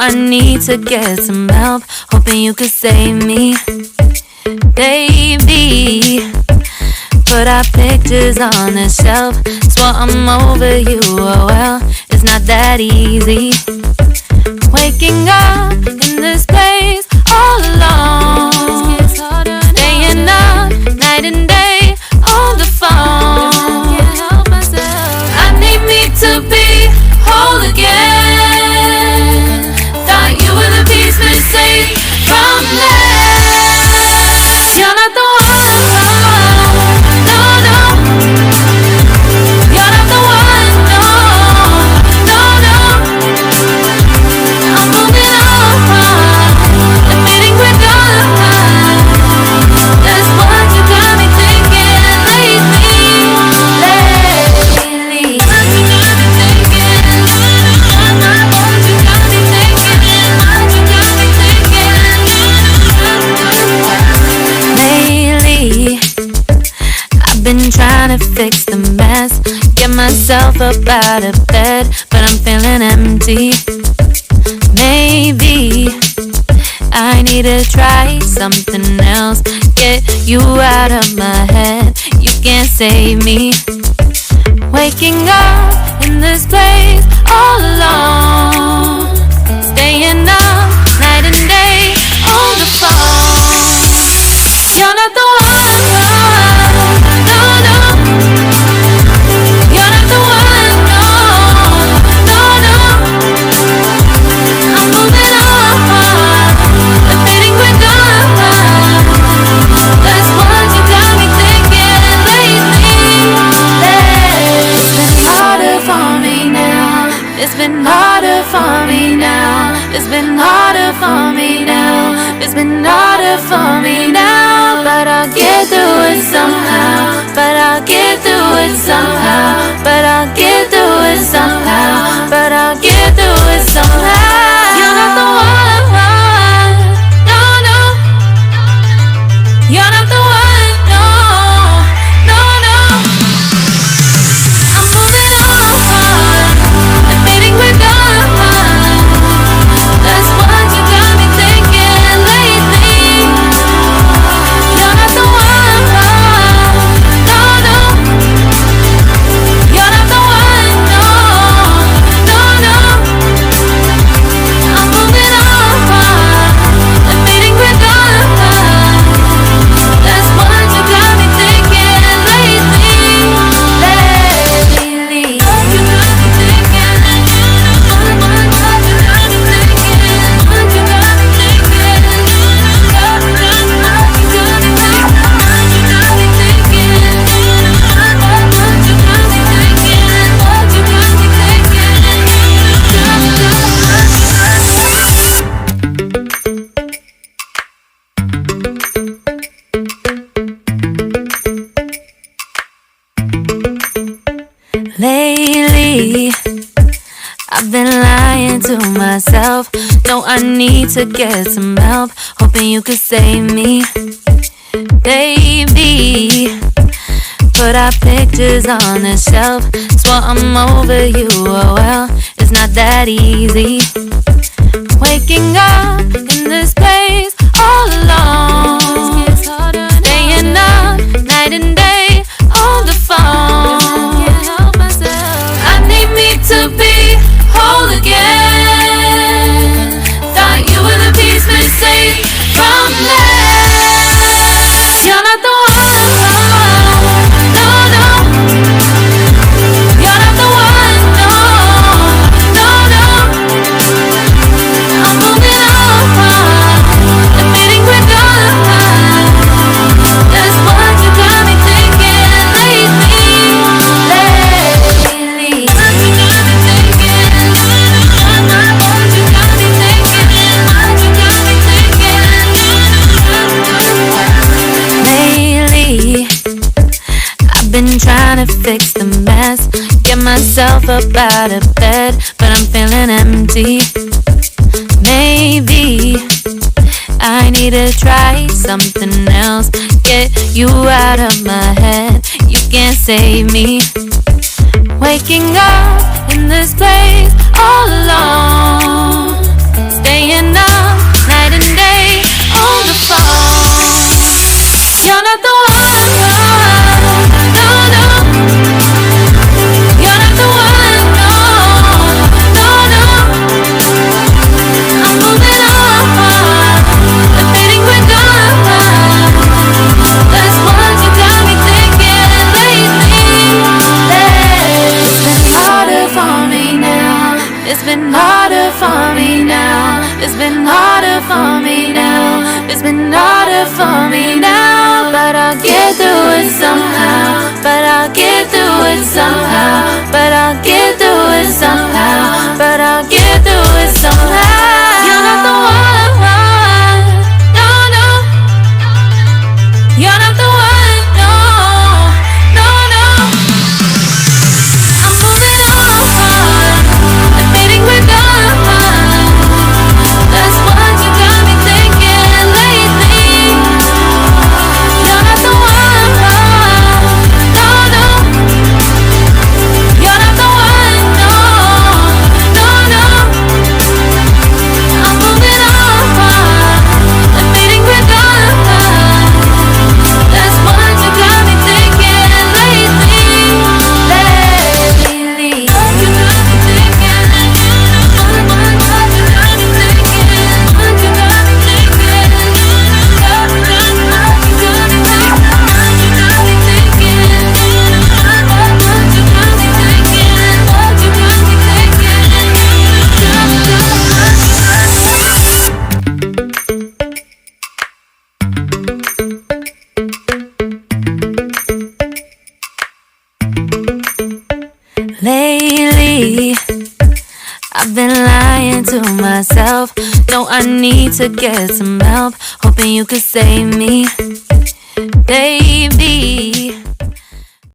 I need to get some help, hoping you could save me. Baby, put our pictures on the shelf. Swore I'm over you, oh well, it's not that easy. Waking up in this place all alone, staying up night and day on the phone. I need me to be whole again. Thought you were the piece missing from last. You're not the one, no, no. You're not the one, no, no, no. I'm moving on, admitting we're done. That's what you got me thinking lately. I've been trying to fix the mess, get myself up out of bed, but I'm feeling empty. Maybe I need to try something else, get you out of my head. You can't save me. Waking up in this place all alone, staying up night and day on the phone. You're not the one, no, no. You're not the one, no, no, no. I'm moving on, admitting we're done. That's what you got me thinking lately. It's been harder for me now. It's been harder for me now. It's been harder for me now. It's been harder for me now. But I'll get through it somehow. But I'll get through it somehow. But I'll get through it somehow. But I'll get through it somehow. You're not the one, no, no. You're not the one, no, no, no. I'm moving on, admitting we're done. That's what you got me thinking lately. You're not the one, no, no. You're not the one, no, no, no. I'm moving on, admitting we're done. That's what you got me thinking lately. Lately, I've been lying to myself. No, I need to get some help, hoping you could save me. Baby, put our pictures on the shelf. Swore I'm over you, oh well, it's not that easy. Waking up in this place all alone, staying up night and day on the phone. I need me to be whole again. Thought you were the piece missing from last. You're not the one, no, no. You're not the one, no, no, no. I'm moving on, admitting we're done. That's what you got me thinking lately. I've been trying to fix the mess, get myself up out of bed, but I'm feeling empty. Maybe I need to try something else, get you out of my head. You can't save me. Waking up in this place all alone, get through it somehow. But I'll get through it somehow. But I'll get through it somehow. But I'll get through it somehow. You're not the one. No, no. You're not the one. No, no, no. I'm moving on. I'm fading with God. That's what you got me thinking lately. You're not the one. No, no. You're not the one. No, no, no. I'm moving on. I'm fading with God. That's what you got me thinking lately. Lately. What you got me thinking. What you got me thinking. What you got me thinking. What you got me thinking. What you got me thinking. What you got me thinking. What you got me thinking. Lately, I've been lying to myself. No, I need to get some help. Hoping you could save me, baby.